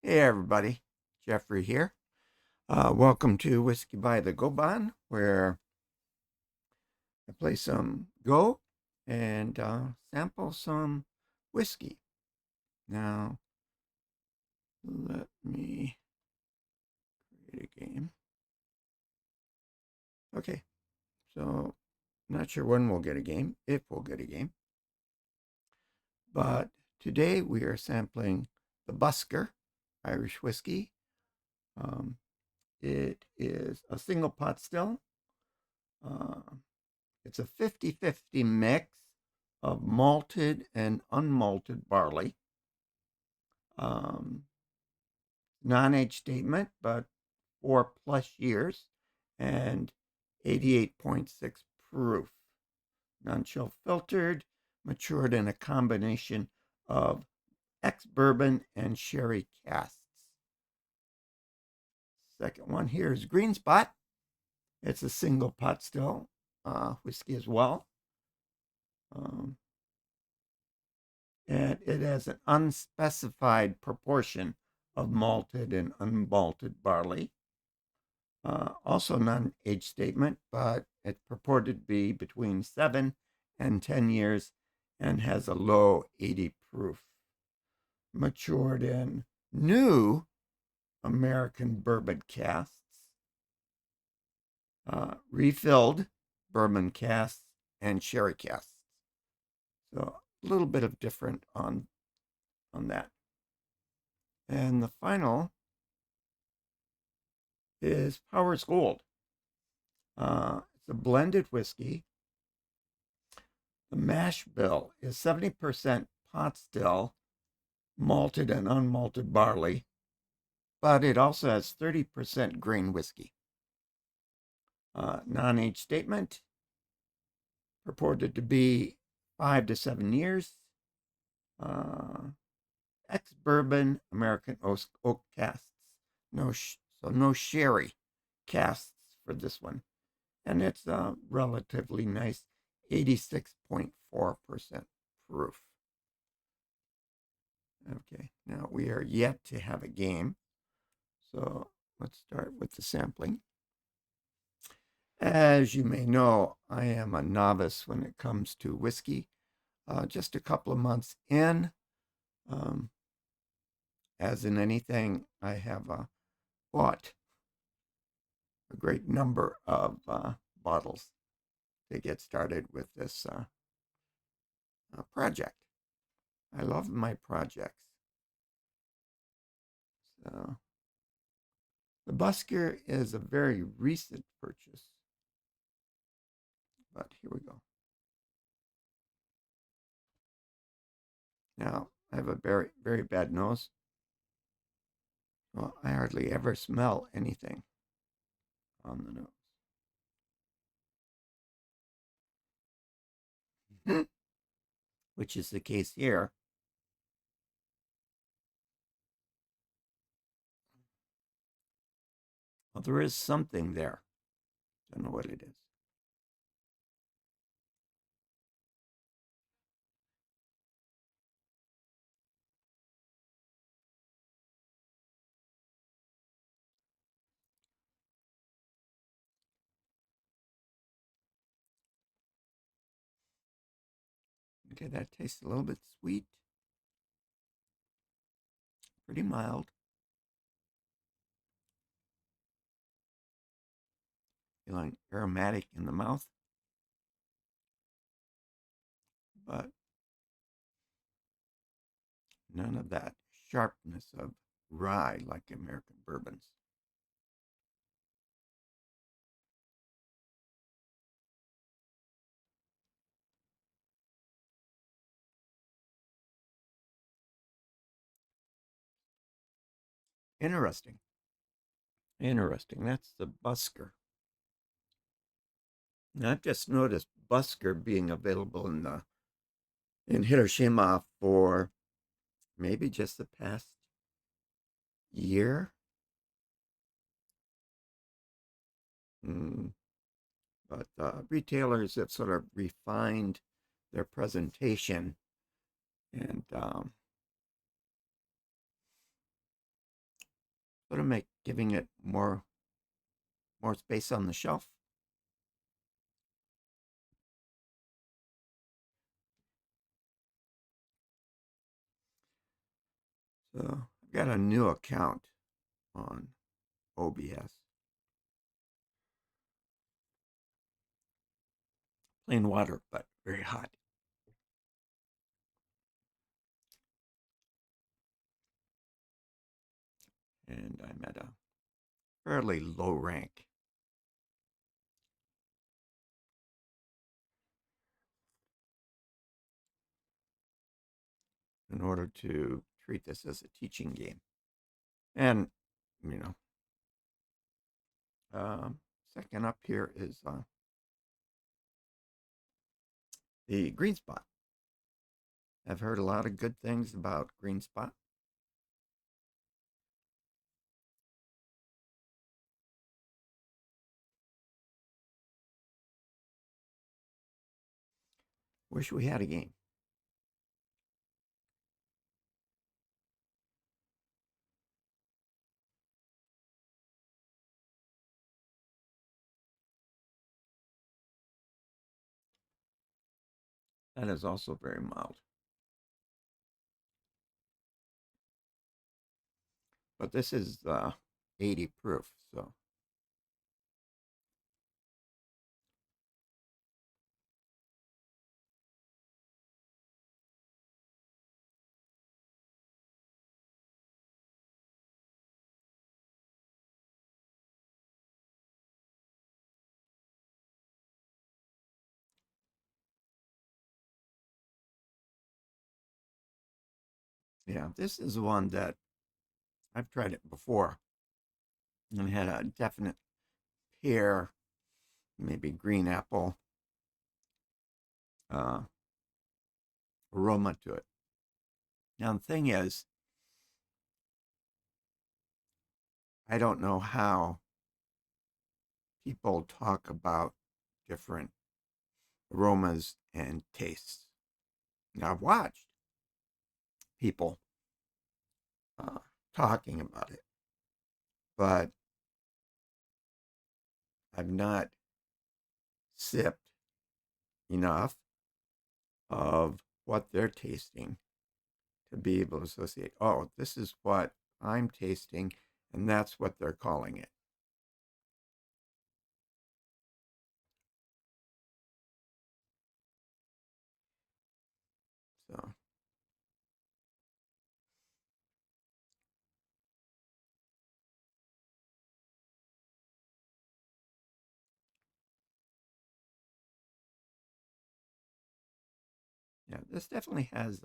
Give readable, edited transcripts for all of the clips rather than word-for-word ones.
Hey everybody, Jeffrey here. Welcome to Whiskey by the Go Bon, where I play some Go and sample some whiskey. Now, let me create a game. Okay, so not sure when we'll get a game, if we'll get a game, but today we are sampling the Busker Irish whiskey. Um, it is a single pot still. Uh, It's a 50-50 mix of malted and unmalted barley. Um, Non-age statement, but 4+ years and 88.6 proof. Non-chill filtered, matured in a combination of ex-bourbon and sherry casks. Second one here is Green Spot. It's a single pot still whiskey as well. Um, and it has an unspecified proportion of malted and unmalted barley. Also, non-age statement, but it's purported to be between 7 and 10 years and has a low 80 proof. Matured in new American bourbon casks, refilled bourbon casks, and sherry casks. So a little bit of different on that. And the final is Powers Gold. It's a blended whiskey. The mash bill is 70% pot still, malted and unmalted barley, but it also has 30% grain whiskey. Non-age statement purported to be 5 to 7 years. Ex-bourbon American oak casks. No sherry casks for this one. And it's a relatively nice 86.4% proof. Okay, now we are yet to have a game. So let's start with the sampling. As you may know, I am a novice when it comes to whiskey. Just a couple of months in. Um, as in anything, I have bought a great number of bottles to get started with this project. I love my projects. So the Busker is a very recent purchase, but here we go. Now, I have a very, very bad nose. Well, I hardly ever smell anything on the nose, which is the case here. Well, there is something there. Don't know what it is. Okay, that tastes a little bit sweet, pretty mild. Feeling aromatic in the mouth, but none of that sharpness of rye like American bourbons. Interesting. Interesting. That's the Busker. Now, I've just noticed Busker being available in Hiroshima for maybe just the past year. Mm, but retailers have sort of refined their presentation and sort of giving it more space on the shelf. So I've got a new account on OBS. Plain water, but very hot. And I'm at a fairly low rank. In order to treat this as a teaching game. And, you know, second up here is the green spot. I've heard a lot of good things about green spot. Wish we had a game. That is also very mild. But this is 80 proof, so yeah, this is one that I've tried it before and had a definite pear, maybe green apple uh, aroma to it. Now, the thing is, I don't know how people talk about different aromas and tastes. Now, I've watched people uh, talking about it, but I've not sipped enough of what they're tasting to be able to associate, oh, this is what I'm tasting, and that's what they're calling it. So, yeah, this definitely has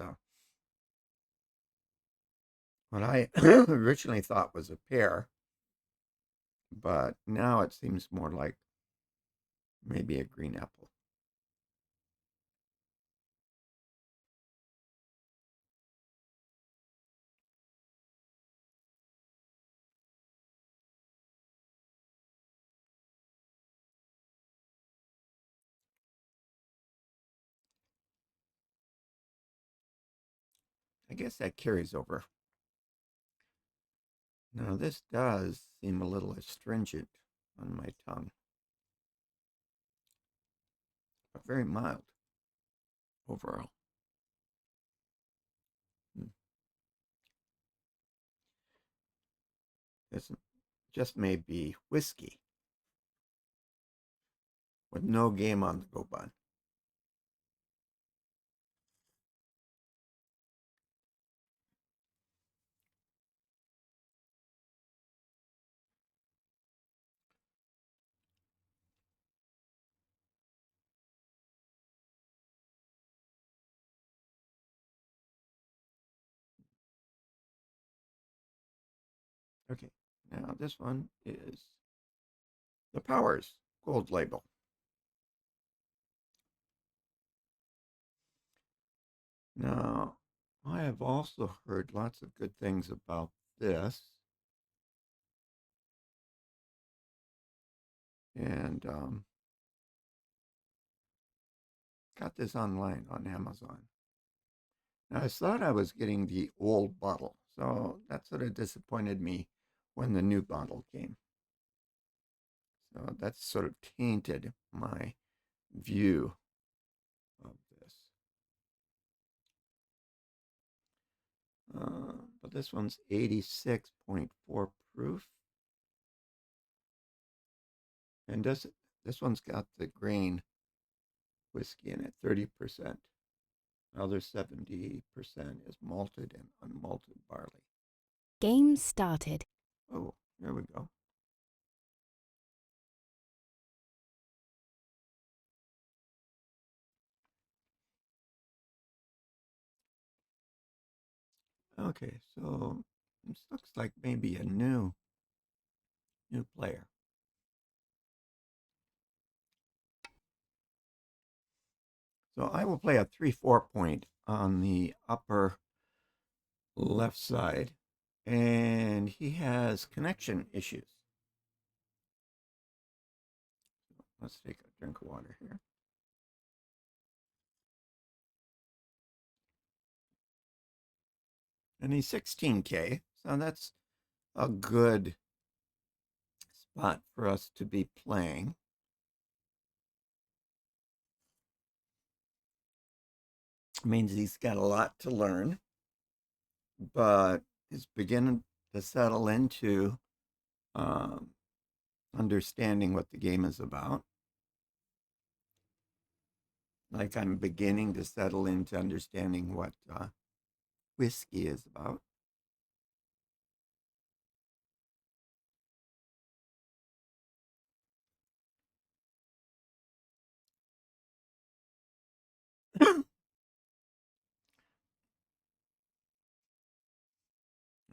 what I originally thought was a pear, but now it seems more like maybe a green apple. I guess that carries over. Now, this does seem a little astringent on my tongue, but very mild overall. Hmm. This just may be whiskey with no game on the go bun. Okay, now this one is the Powers Gold Label. Now, I have also heard lots of good things about this. And got this online on Amazon. Now, I thought I was getting the old bottle, so that sort of disappointed me when the new bottle came. So that's sort of tainted my view of this. But this one's 86.4 proof. And this one's got the grain whiskey in it, 30%. Other 70% is malted and unmalted barley. Game started. Oh, there we go. Okay, so this looks like maybe a new player. So I will play a 3/4 point on the upper left side, and he has connection issues. Let's take a drink of water here. And he's 16K, so that's a good spot for us to be playing. It means he's got a lot to learn, but he's beginning to settle into um, understanding what the game is about. Like I'm beginning to settle into understanding what whiskey is about.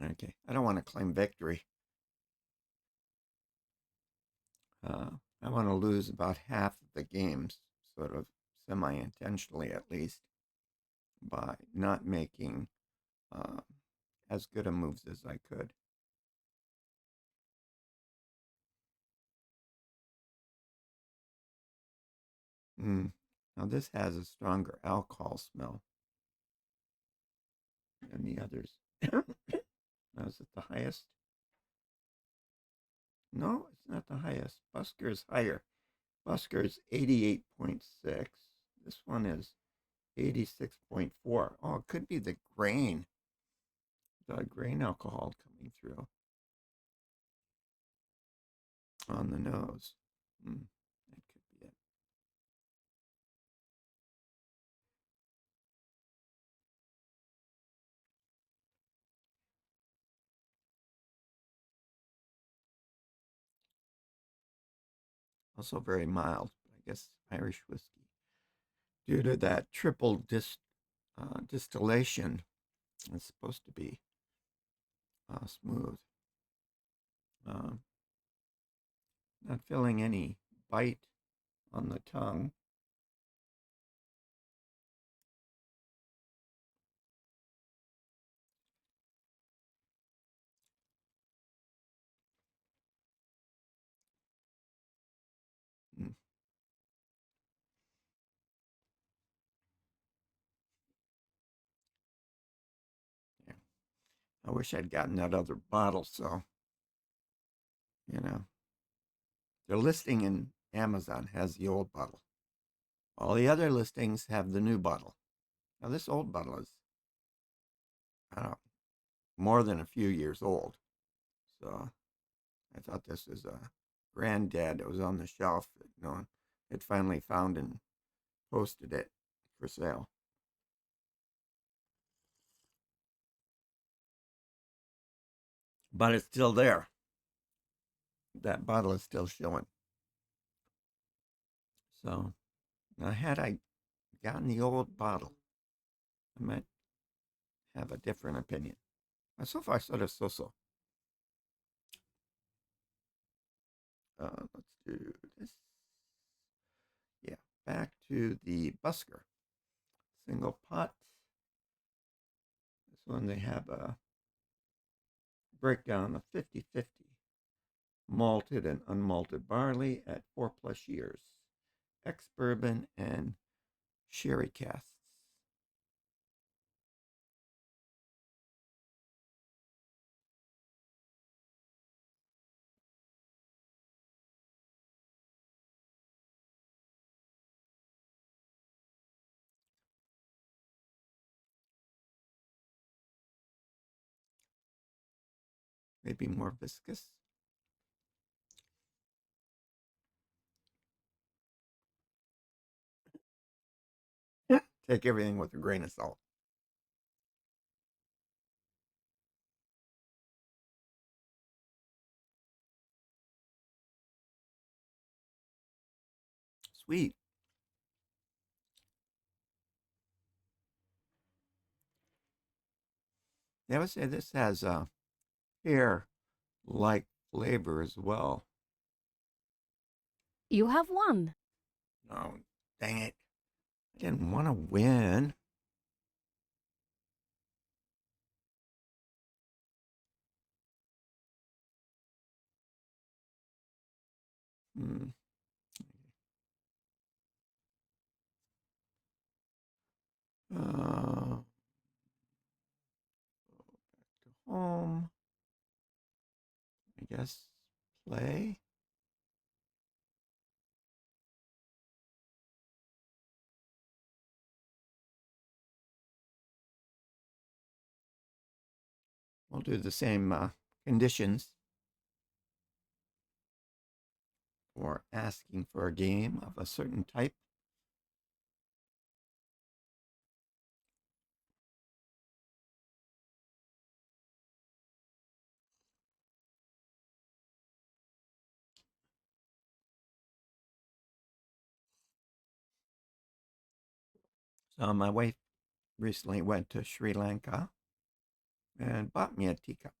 Okay, I don't want to claim victory. I want to lose about half of the games, sort of semi-intentionally at least, by not making uh, as good a moves as I could. Mm. Now this has a stronger alcohol smell than the others. Now is it the highest? No, it's not the highest. Buskers higher. Buskers 88.6. This one is 86.4. Oh, it could be the grain alcohol coming through on the nose. That could be it. Also very mild, I guess Irish whiskey. Due to that triple distillation, it's supposed to be smooth. Uh, Not feeling any bite on the tongue. Mm. Yeah. I wish I'd gotten that other bottle, so, you know. The listing in Amazon has the old bottle. All the other listings have the new bottle. Now, this old bottle is, I don't know, more than a few years old. So I thought this was a granddad that was on the shelf that no one had finally found and posted it for sale. But it's still there. That bottle is still showing. So now, had I gotten the old bottle, I might have a different opinion. So far, sort of so. Let's do this. Yeah, back to the Busker single pot. This one they have a breakdown of 50-50 malted and unmalted barley at 4+ years, ex bourbon and sherry casks. maybe more viscous. Take everything with a grain of salt. Sweet. I would say this has a pear-like flavor as well. You have won. Oh, dang it. I didn't want to win. Hmm. Back to home. I guess play. We'll do the same conditions for asking for a game of a certain type. So my wife recently went to Sri Lanka and bought me a teacup.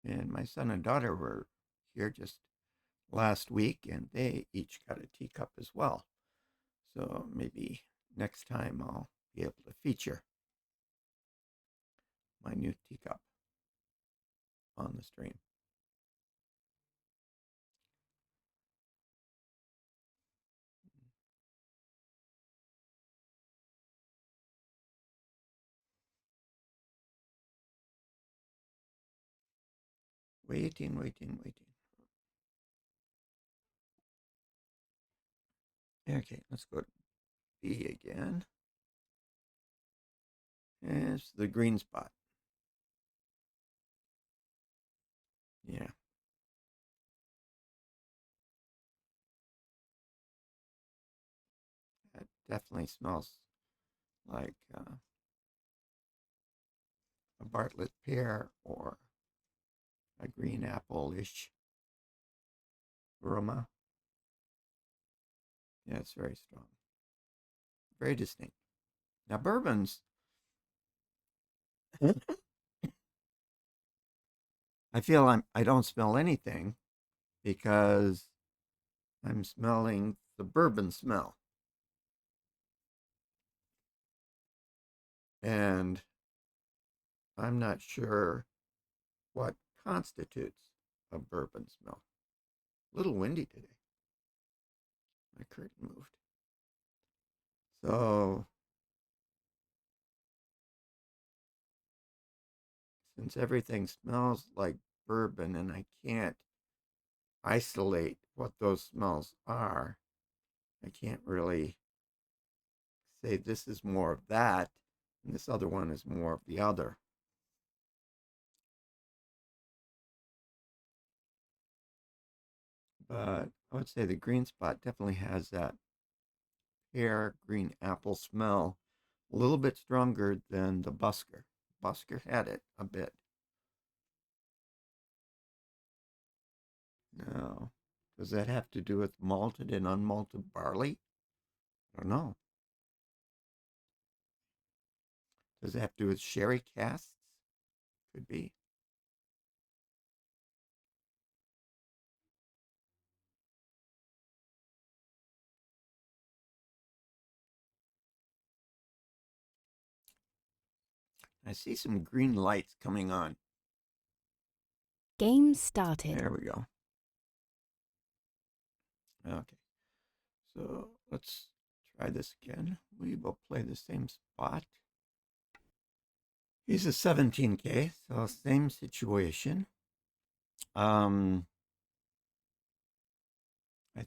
And my son and daughter were here just last week, and they each got a teacup as well. So maybe next time I'll be able to feature my new teacup on the stream. Waiting. Okay, let's go to B again. And it's the green spot. Yeah. That definitely smells like a Bartlett pear or a green apple-ish aroma. Yeah, it's very strong. Very distinct. Now, bourbons, I feel I don't smell anything because I'm smelling the bourbon smell. And I'm not sure what constitutes a bourbon smell. A little windy today. My curtain moved. So, since everything smells like bourbon and I can't isolate what those smells are, I can't really say this is more of that and this other one is more of the other. But I would say the green spot definitely has that pear green apple smell, a little bit stronger than the Busker. Busker had it a bit. Now, does that have to do with malted and unmalted barley? I don't know. Does it have to do with sherry casks? Could be. I see some green lights coming on. Game started. There we go. Okay. So let's try this again. We will play the same spot. He's a 17K, so same situation. I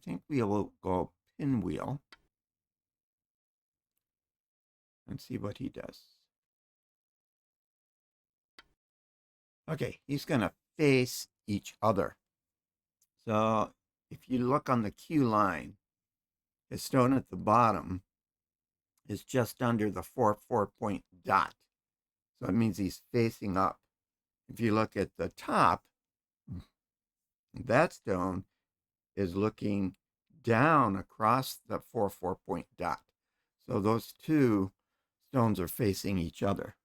think we will go pinwheel and see what he does. Okay, he's going to face each other. So if you look on the Q line, the stone at the bottom is just under the 4 point dot. So it means he's facing up. If you look at the top, that stone is looking down across the 4 point dot. So those two stones are facing each other.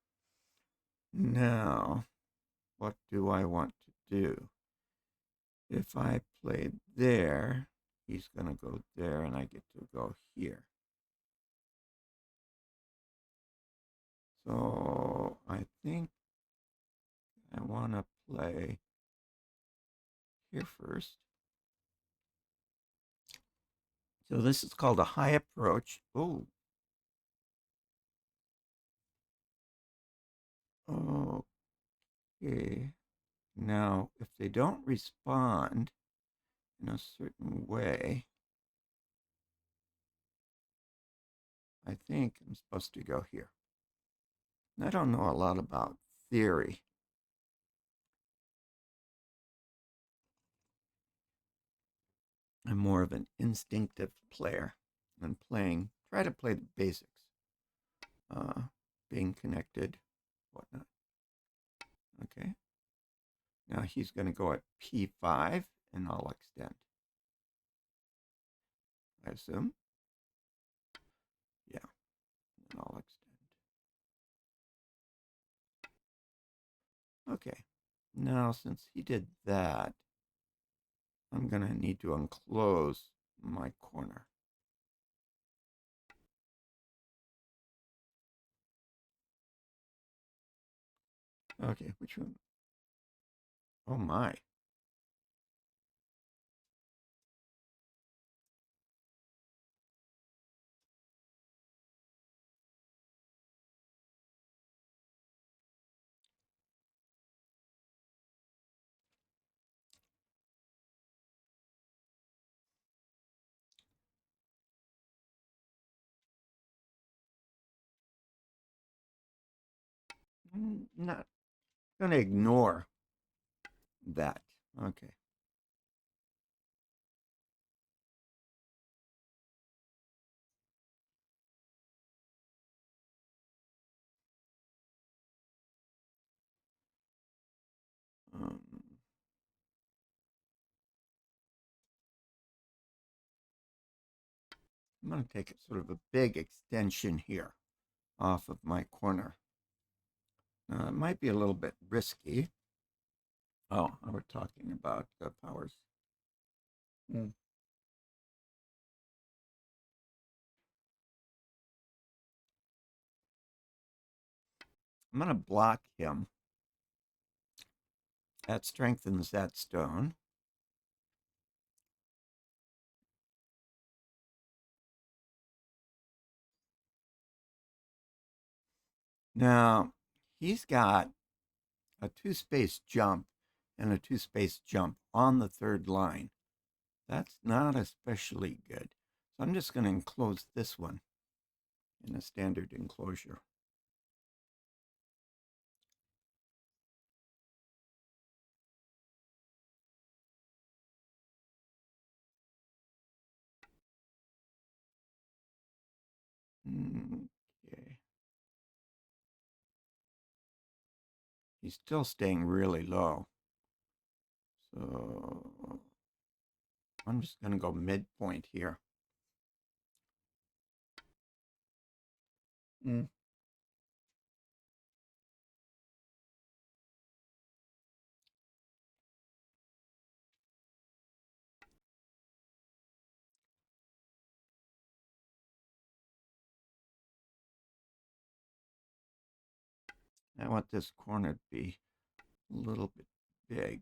Now, what do I want to do? If I play there, he's going to go there and I get to go here. So I think I want to play here first. So this is called a high approach. Oh. Okay. Now, if they don't respond in a certain way, I think I'm supposed to go here. I don't know a lot about theory. I'm more of an instinctive player and try to play the basics, being connected, whatnot. Okay. Now he's going to go at P5 and I'll extend. I assume. Yeah, and I'll extend. Okay. Now, since he did that, I'm going to need to enclose my corner. Okay, which one? Oh my. Not going to ignore that. Okay. Um, I'm going to take sort of a big extension here off of my corner. It might be a little bit risky. Oh, we're talking about the powers. Mm. I'm going to block him. That strengthens that stone. Now, he's got a two-space jump and a two-space jump on the third line. That's not especially good. So I'm just going to enclose this one in a standard enclosure. Okay. He's still staying really low. So I'm just going to go midpoint here. Mm. I want this corner to be a little bit big.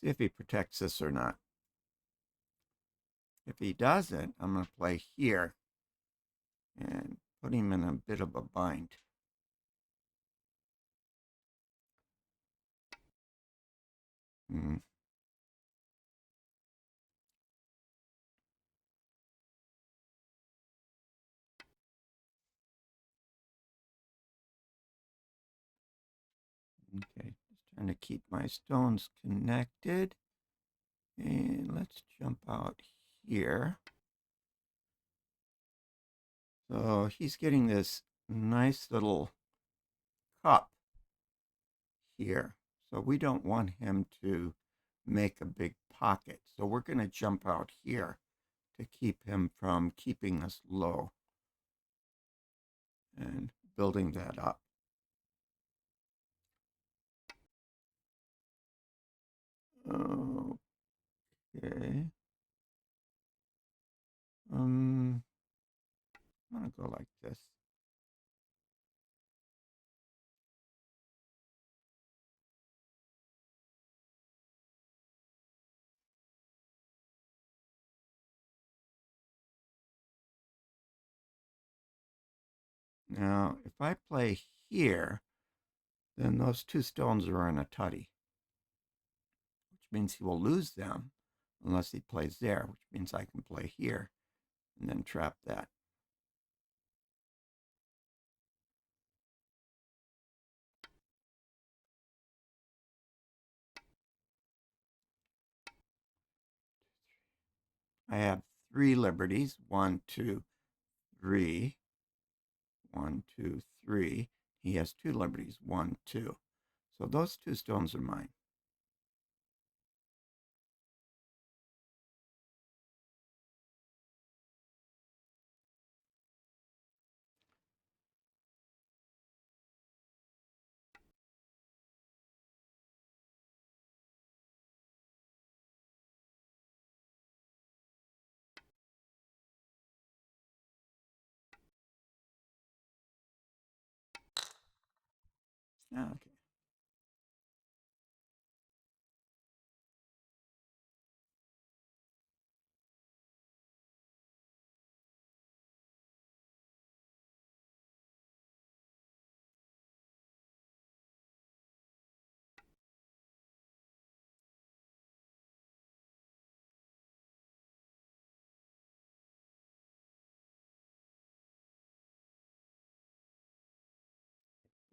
See if he protects this or not. If he doesn't, I'm going to play here and put him in a bit of a bind. Mm. Okay, just trying to keep my stones connected. And let's jump out here. So he's getting this nice little cup here. So we don't want him to make a big pocket. So we're going to jump out here to keep him from keeping us low and building that up. Okay. I'm gonna go like this. Now, if I play here, then those two stones are in a tutty, which means he will lose them unless he plays there, which means I can play here and then trap that. I have 3 liberties. 1, 2, 3. 1, 2, 3. He has 2 liberties. 1, 2. So those 2 stones are mine. Okay.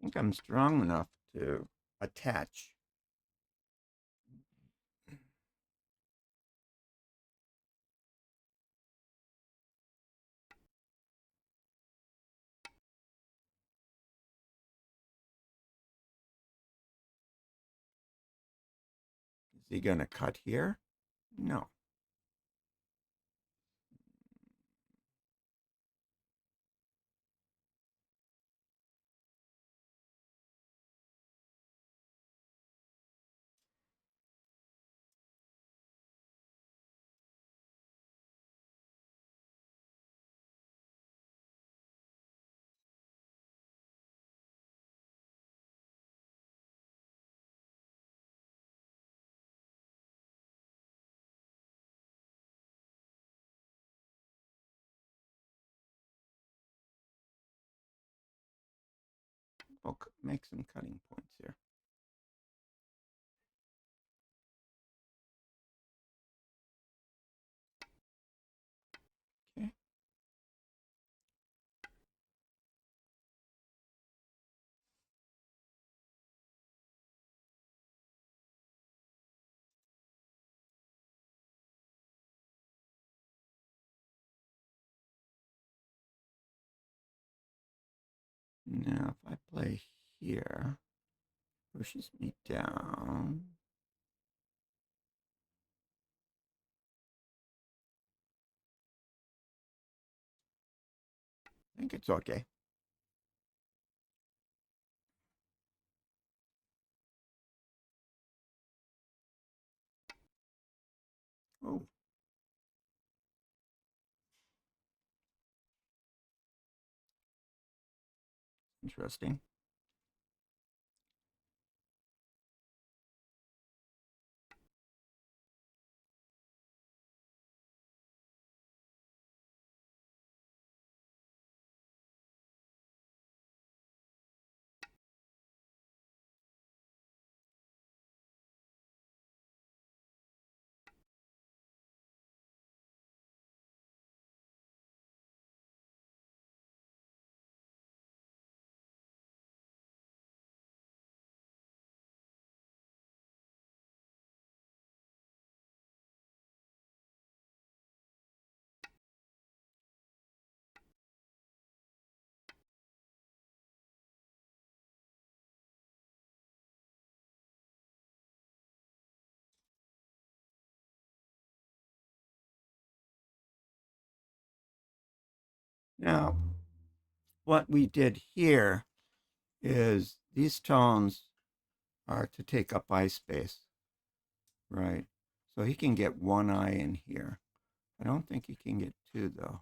I think I'm strong enough to attach. Is he going to cut here? No. We'll make some cutting points here. Okay. Now, if I play here, pushes me down. I think it's okay. Oh, interesting. Now, what we did here is these tones are to take up eye space, right? So he can get one eye in here. I don't think he can get two, though.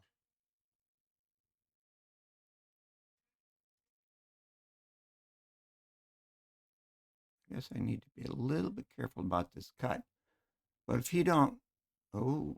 I guess I need to be a little bit careful about this cut. But if you don't, oh,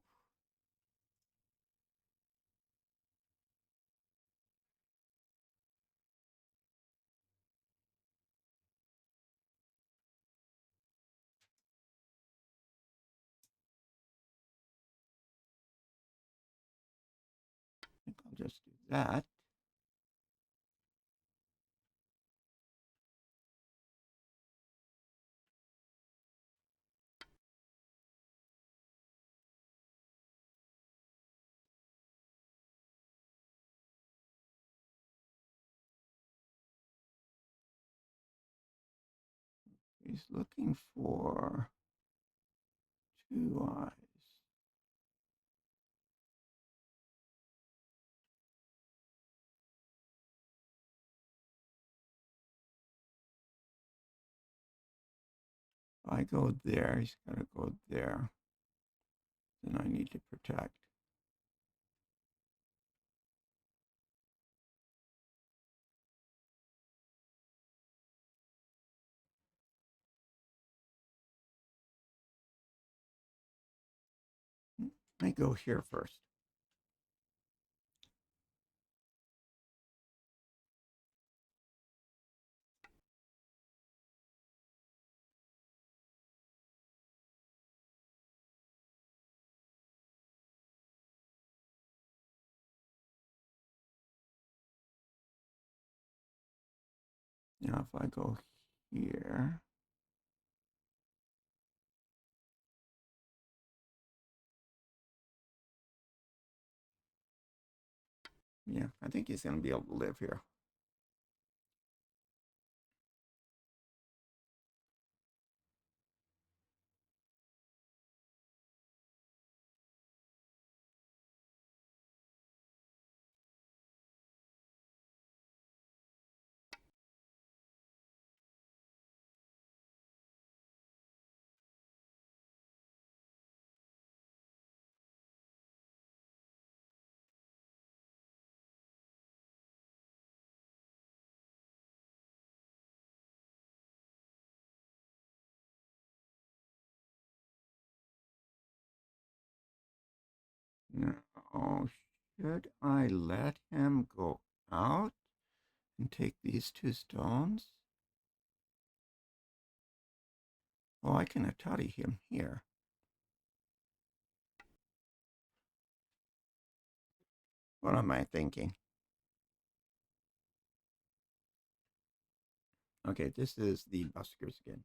I think I'll just do that. He's looking for two eyes. If I go there, he's got to go there. Then I need to protect. I go here first. Now, if I go here, yeah, I think he's going to be able to live here. Now, should I let him go out and take these two stones? Oh, I can atari him here. What am I thinking? Okay, this is the Buskers again.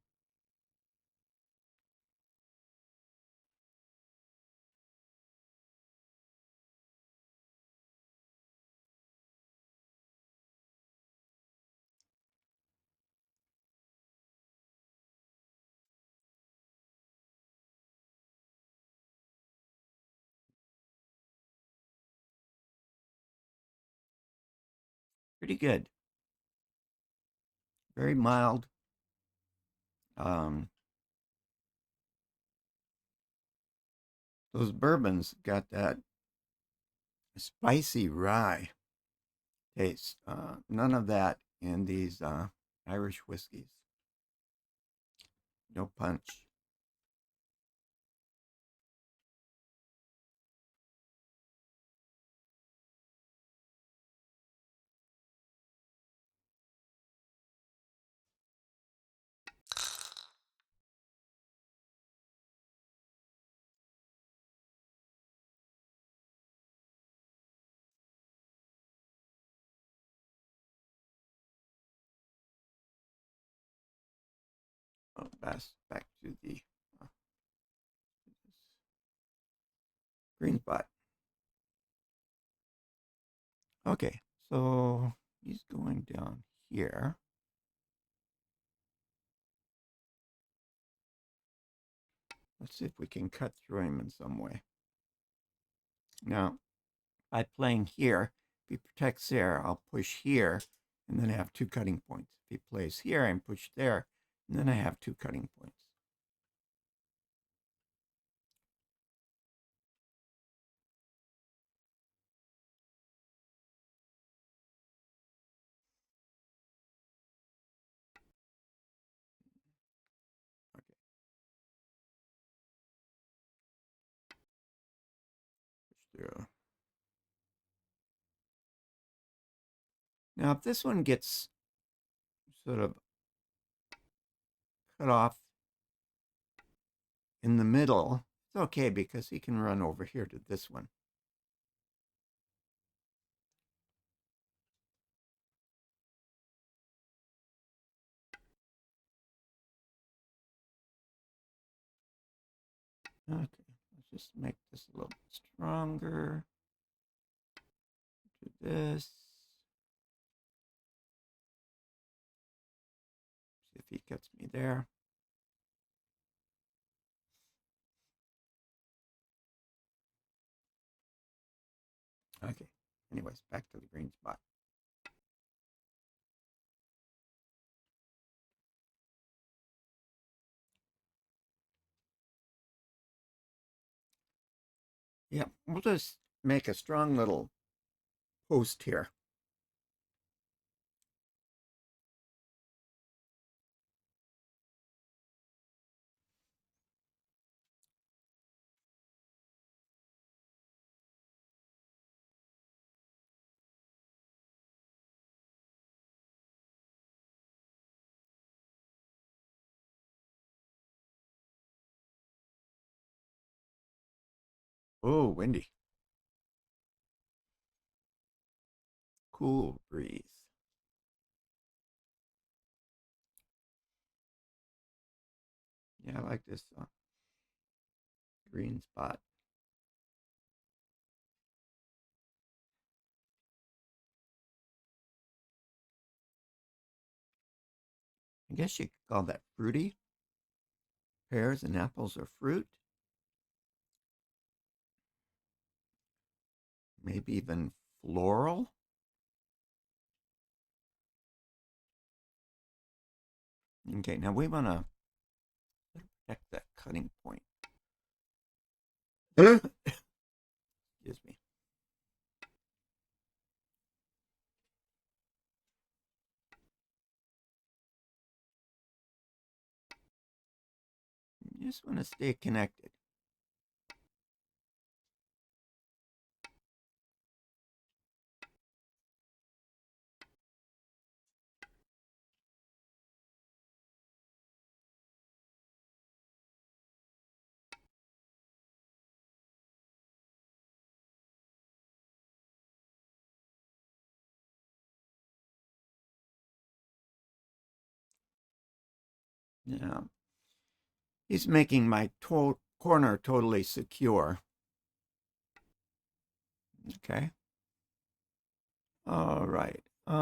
Pretty good. Very mild. Um, those bourbons got that spicy rye taste. None of that in these Irish whiskeys. No punch. Oh, back to the uh, green spot. Okay, so he's going down here. Let's see if we can cut through him in some way. Now, by playing here, he protects there, I'll push here, and then I have 2 cutting points. If he plays here, I push there, and then I have 2 cutting points. Okay. Push through. Now, if this one gets sort of cut off in the middle, it's okay because he can run over here to this one. Okay, let's just make this a little bit stronger. Do this. See if he gets me there. Okay, anyways, back to the green spot. Yeah, we'll just make a strong little post here. Oh, windy. Cool breeze. Yeah, I like this green spot. I guess you could call that fruity. Pears and apples are fruit. Maybe even floral. Okay, now we want to protect that cutting point. Excuse me. You just want to stay connected. Yeah. He's making my corner totally secure. Okay. All right. We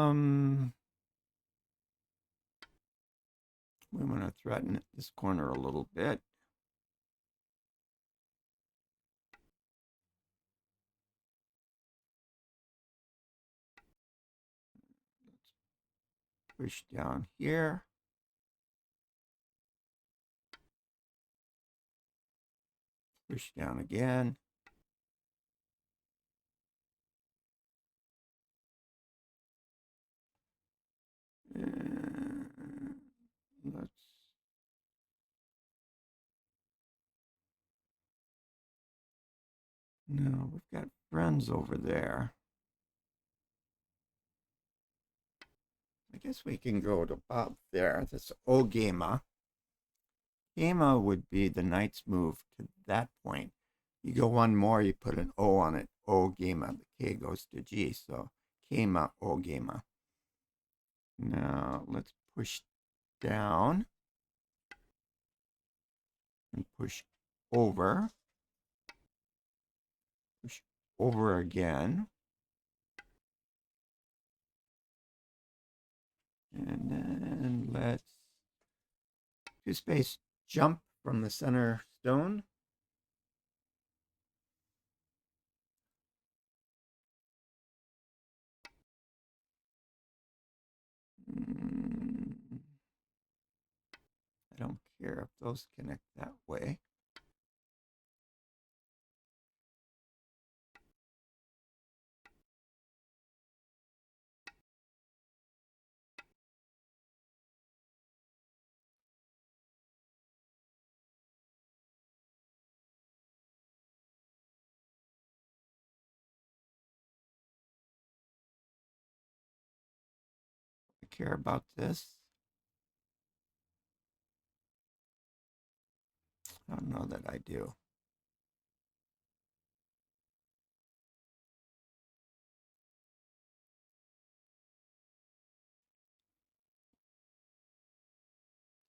want to threaten this corner a little bit. Let's push down here. Push down again. Let's no, we've got friends over there. I guess we can go to about there. That's Ogema. Gema would be the knight's move to that point. You go one more, you put an O on it. Ogema. The K goes to G. So Kema, Ogema. Now let's push down and push over. Push over again. And then let's do space jump from the center stone. care if those connect that way. I care about this. I don't know that I do.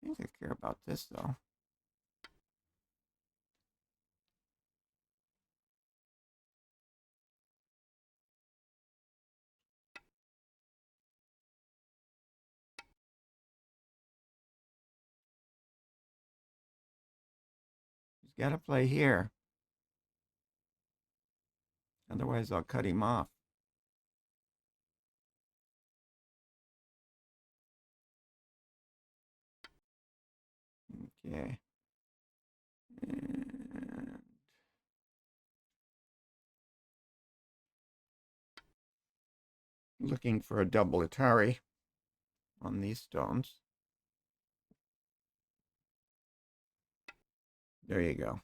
I think I care about this though. He's got to play here. Otherwise, I'll cut him off. Okay. And looking for a double Atari on these stones. There you go.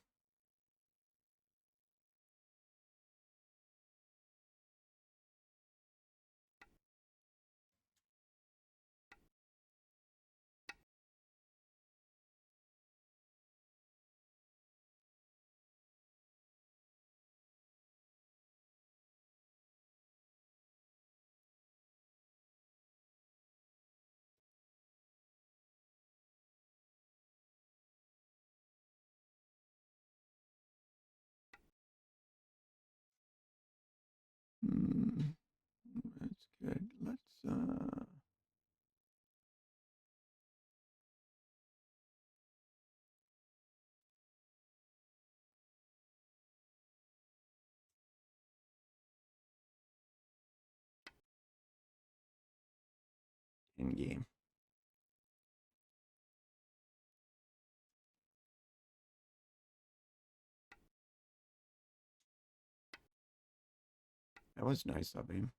That's good. Let's in game. That was nice of him.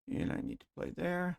And I need to play there.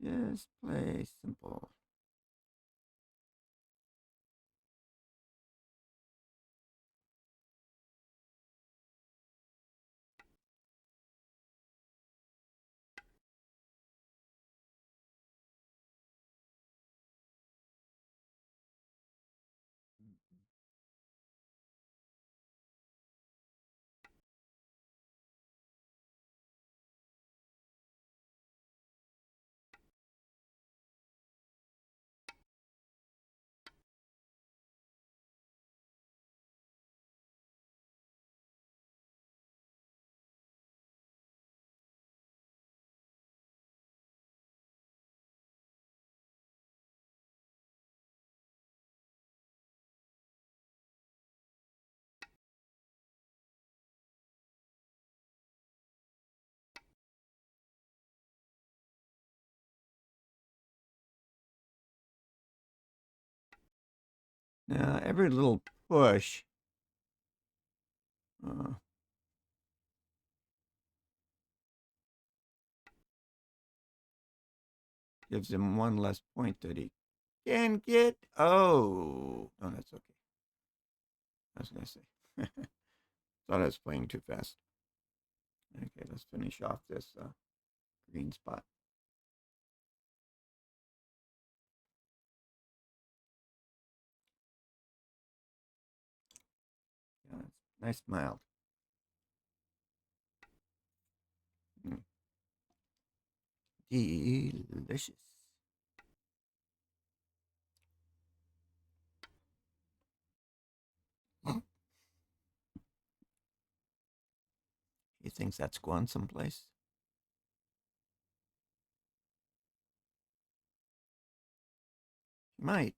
Just play simple. Now, every little push uh, gives him one less point that he can get. Oh, no, that's okay. I was going to say. Thought I was playing too fast. Okay, let's finish off this green spot. Yeah, it's nice mild. Mm. Delicious. He thinks that's going someplace. He might.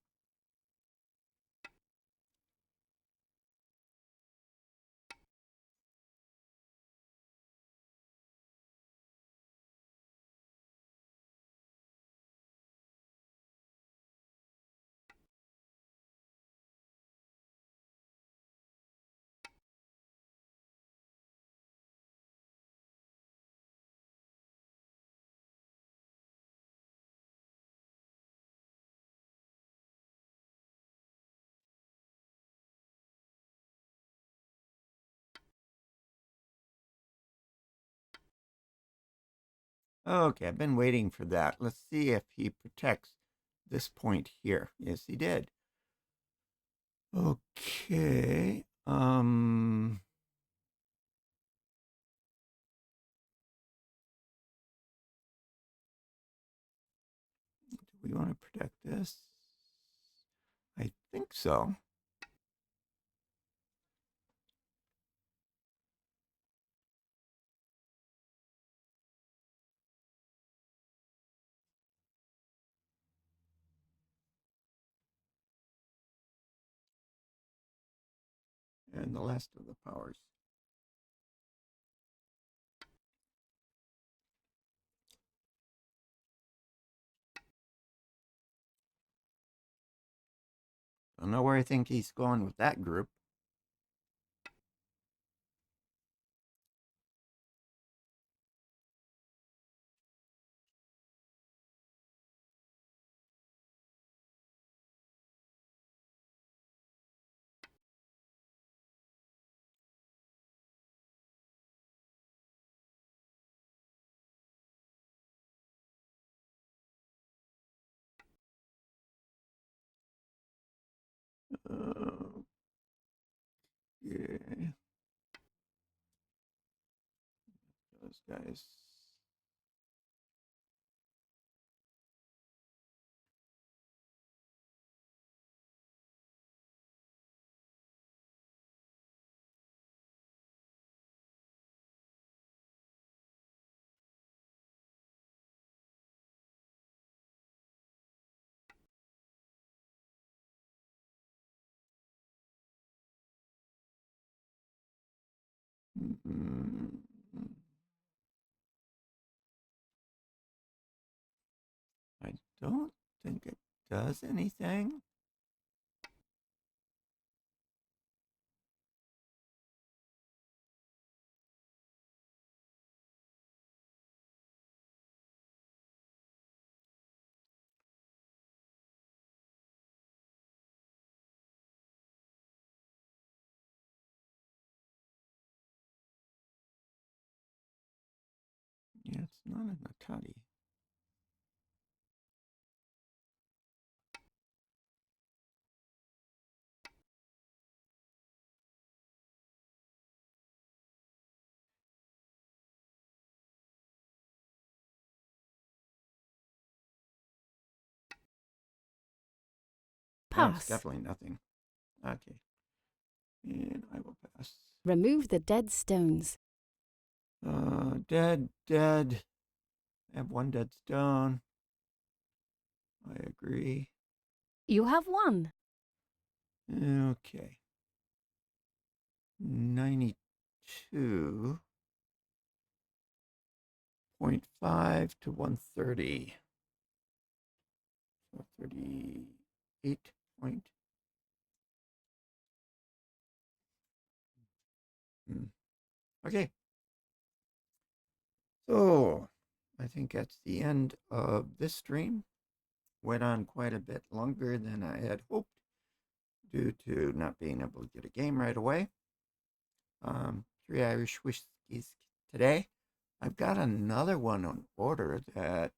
Okay, I've been waiting for that. Let's see if he protects this point here. Yes, he did. Okay. Do we want to protect this? I think so. And the last of the powers. Don't know where I think he's going with that group. Yeah, those guys. Mm-hmm. I don't think it does anything. Yeah, it's not in the tutty. No, it's Pass. definitely nothing. Okay. And I will pass. Remove the dead stones. Dead. I have one dead stone. I agree. You have one. Okay. 92.5 to 130. So 38 point. Okay. So I think that's the end of this stream. went on quite a bit longer than I had hoped due to not being able to get a game right away. 3 Irish whiskeys today. I've got another one on order that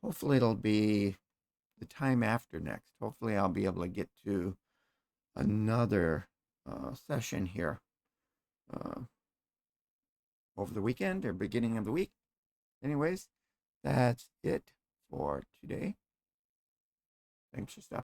hopefully it'll be the time after next. Hopefully I'll be able to get to another session here over the weekend or beginning of the week. Anyways, that's it for today. Thanks for stopping.